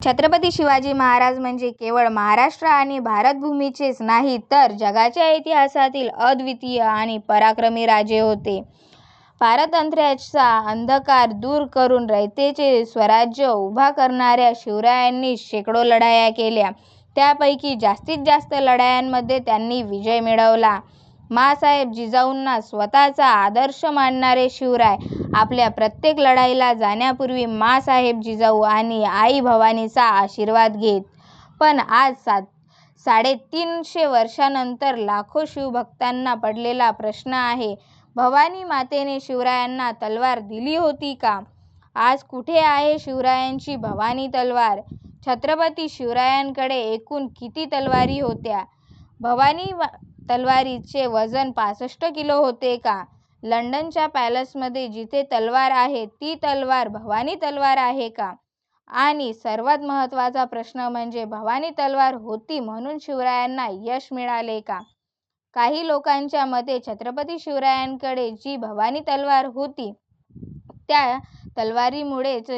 छत्रपती शिवाजी महाराज म्हणजे केवळ महाराष्ट्र आणि भारतभूमीचेच नाही तर जगाच्या इतिहासातील अद्वितीय आणि पराक्रमी राजे होते. पारतंत्र्याचा अंधकार दूर करून रयतेचे स्वराज्य उभा करणाऱ्या शिवरायांनी शेकडो लढाया केल्या. त्यापैकी जास्तीत जास्त लढायांमध्ये त्यांनी विजय मिळवला. माँसाहेब जिजाऊंना स्वतःचा आदर्श मानणारे शिवराय आपल्या प्रत्येक लढाईला जाण्यापूर्वी माँसाहेब जिजाऊ आणि आई भवानीचा आशीर्वाद घेत. पण आज 350 वर्षांनंतर लाखो शिवभक्तांना पडलेला प्रश्न आहे, भवानी मातेने शिवरायांना तलवार दिली होती का? आज कुठे आहे शिवरायांची भवानी तलवार? छत्रपती शिवरायांकडे एकूण किती तलवारी होत्या? भवानी तलवारीचे वजन 65 किलो होते का? लंडनच्या पॅलेसमध्ये जिथे तलवार आहे ती तलवार भवानी तलवार आहे का? आणि सर्वात महत्त्वाचा प्रश्न म्हणजे भवानी तलवार होती म्हणून शिवरायांना यश मिळाले का? काही लोकांच्या मते छत्रपती शिवरायांकडे जी भवानी तलवार होती त्या तलवारीमुळेच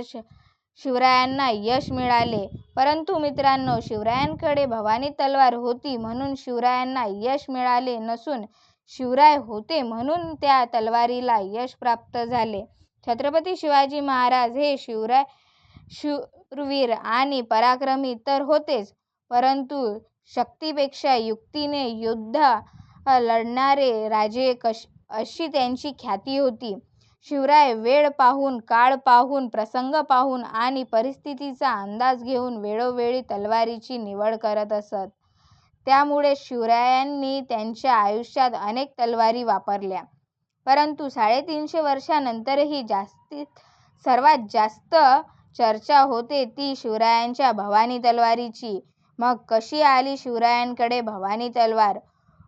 शिवरायांना यश मिळाले. परंतु मित्रांनो, शिवरायांकडे भवानी तलवार होती म्हणून शिवरायांना यश मिळाले नसून शिवराय होते म्हणून त्या तलवारीला यश प्राप्त झाले. छत्रपती शिवाजी महाराज हे शूरवीर आणि पराक्रमी तर होतेच, परंतु शक्तीपेक्षा युक्तीने युद्ध लढणारे राजे अशी त्यांची ख्याती होती. शिवराय वेळ पाहून, काळ पाहून, प्रसंग पाहून आणि परिस्थितीचा अंदाज घेऊन वेळोवेळी तलवारीची निवड करत असत. त्यामुळे शिवरायांनी त्यांच्या आयुष्यात अनेक तलवारी वापरल्या. परंतु 350 वर्षांनंतरही सर्वात जास्त चर्चा होते ती शिवरायांच्या भवानी तलवारीची. मग कशी आली शिवरायांकडे भवानी तलवार?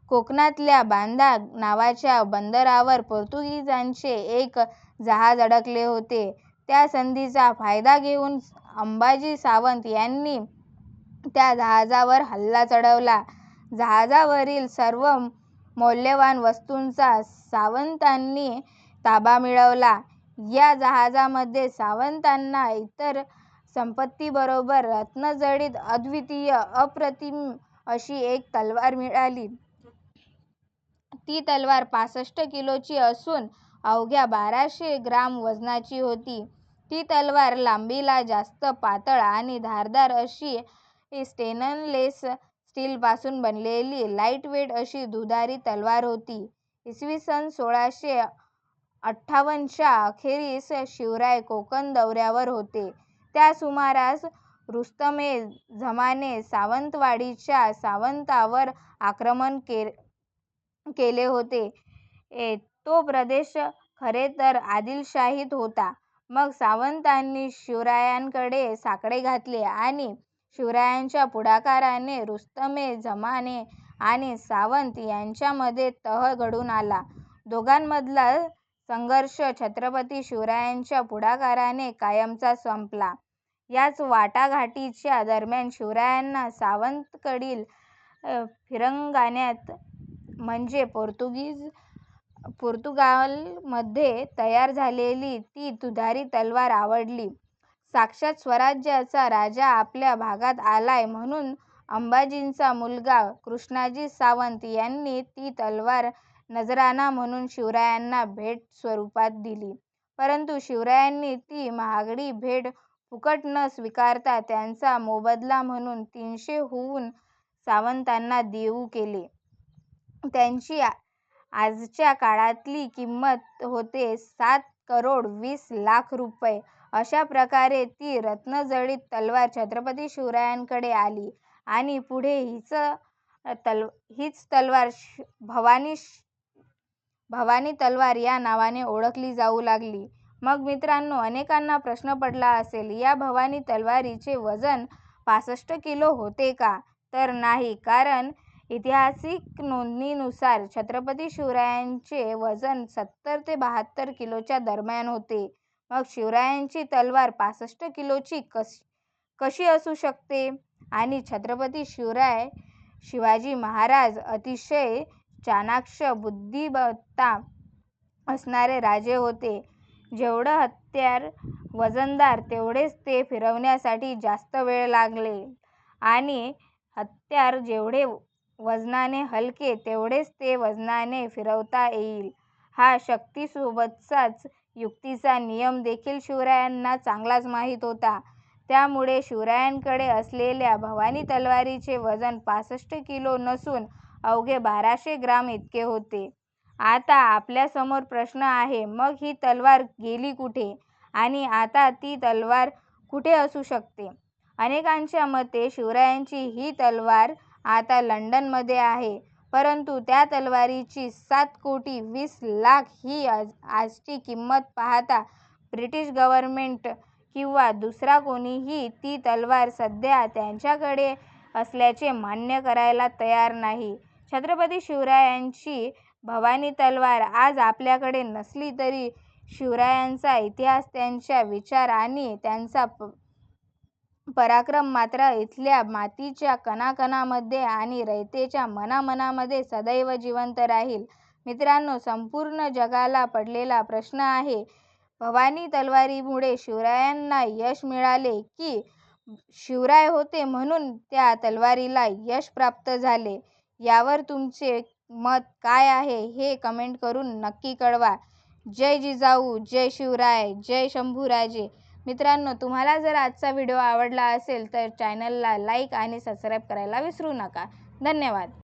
कोकणातल्या बांदा नावाच्या बंदरावर पोर्तुगीजांचे एक जहाज अडकले होते. त्या संधीचा फायदा घेऊन अंबाजी सावंत यांनी त्या जहाजावर हल्ला चढवला. जहाजावरील सर्व मौल्यवान वस्तूंचा सावंतांनी ताबा मिळवला. या जहाजामध्ये सावंतांना इतर संपत्तीबरोबर रत्नजडित अद्वितीय अप्रतिम अशी एक तलवार मिळाली. ती तलवार 65 किलोची असून अवघ्या 1200 ग्रॅम वजनाची होती. ती तलवार लांबीला जास्त पातळ आणि धारदार अशी स्टेनलेस स्टीलपासून बनलेली लाईटवेट अशी दुधारी तलवार होती. इसवी सन 1658च्या अखेरीस शिवराय कोकण दौऱ्यावर होते. त्या सुमारास रुस्तमे जमाने सावंतवाडीच्या सावंतांवर आक्रमण केले होते. तो प्रदेश खरे तर आदिलशाहीत होता. मग सावंतांनी शिवरायांकडे साकडे घातले आणि शिवरायांच्या पुढाकाराने रुस्तमे जमाने आणि सावंत यांच्यामध्ये तह घडून आला. दोघांमधला संघर्ष छत्रपती शिवरायांच्या पुढाकाराने कायमचा संपला. याच वाटाघाटीच्या दरम्यान शिवरायांना सावंतकडील फिरंगाण्यात म्हणजे पोर्तुगालमध्ये तयार झालेली ती दुधारी तलवार आवडली. साक्षात स्वराज्याचा राजा आपल्या भागात आलाय म्हणून अंबाजींचा मुलगा कृष्णाजी सावंत यांनी ती तलवार नजराणा म्हणून शिवरायांना भेट स्वरूपात दिली. परंतु शिवरायांनी ती महागडी भेट फुकट न स्वीकारता त्याचा मोबदला म्हणून 300 हून सावंतांना देऊ केले. त्यांची आजच्या काळातली किंमत होते 7,20,00,000 रुपये. अशा प्रकारे ती रत्नजडित तलवार छत्रपती शिवरायांकडे आली आणि पुढे हीच तलवार भवानी तलवार या नावाने ओळखली जाऊ लागली. मग मित्रांनो, अनेकांना प्रश्न पडला असेल, या भवानी तलवारीचे वजन 65 किलो होते का? तर नाही, कारण ऐतिहासिक नोंदींनुसार छत्रपती शिवरायांचे वजन 70 ते 72 किलोच्या दरम्यान होते. मग शिवरायांची तलवार 65 किलोची कशी असू शकते? आणि छत्रपती शिवाजी महाराज अतिशय चाणाक्ष बुद्धिमत्ता असणारे राजे होते. जेवढं हत्यार वजनदार तेवढेच ते फिरवण्यासाठी जास्त वेळ लागेल आणि हत्यार जेवढे वजनाने हलके तेवढेच ते वजनाने फिरवता येईल. हा शक्तीसोबतचाच युक्तीचा नियम देखील शिवरायांना चांगलाच माहीत होता. त्यामुळे शिवरायांकडे असलेल्या भवानी तलवारीचे वजन 65 किलो नसून अवघे 1200 ग्रॅम इतके होते. आता आपल्यासमोर प्रश्न आहे, मग ही तलवार गेली कुठे आणि आता ती तलवार कुठे असू शकते? अनेकांच्या मते शिवरायांची ही तलवार आता लंडनमध्ये आहे. परंतु त्या तलवारीची 7,20,00,000 ही आजची किंमत पाहता ब्रिटिश गव्हर्नमेंट किंवा दुसरा कोणीही ती तलवार सध्या त्यांच्याकडे असल्याचे मान्य करायला तयार नाही. छत्रपती शिवरायांची भवानी तलवार आज आपल्याकडे नसली तरी शिवरायांचा इतिहास, त्यांचा विचार आणि त्यांचा पराक्रम मात्र इथल्या मातीच्या कणाकणामध्ये आणि रयतेच्या मनामनामध्ये सदैव जिवंत राहील. मित्रांनो, संपूर्ण जगाला पडलेला प्रश्न आहे, भवानी तलवारीमुळे शिवरायांना यश मिळाले की शिवराय होते म्हणून त्या तलवारीला यश प्राप्त झाले? यावर तुमचे मत काय आहे हे कमेंट करून नक्की कळवा. जय जिजाऊ, जय शिवराय, जय शंभूराजे. मित्रांनो, तुम्हाला जर आजचा व्हिडिओ आवडला असेल तर चॅनलला लाईक आणि सबस्क्राईब करायला विसरू नका. धन्यवाद.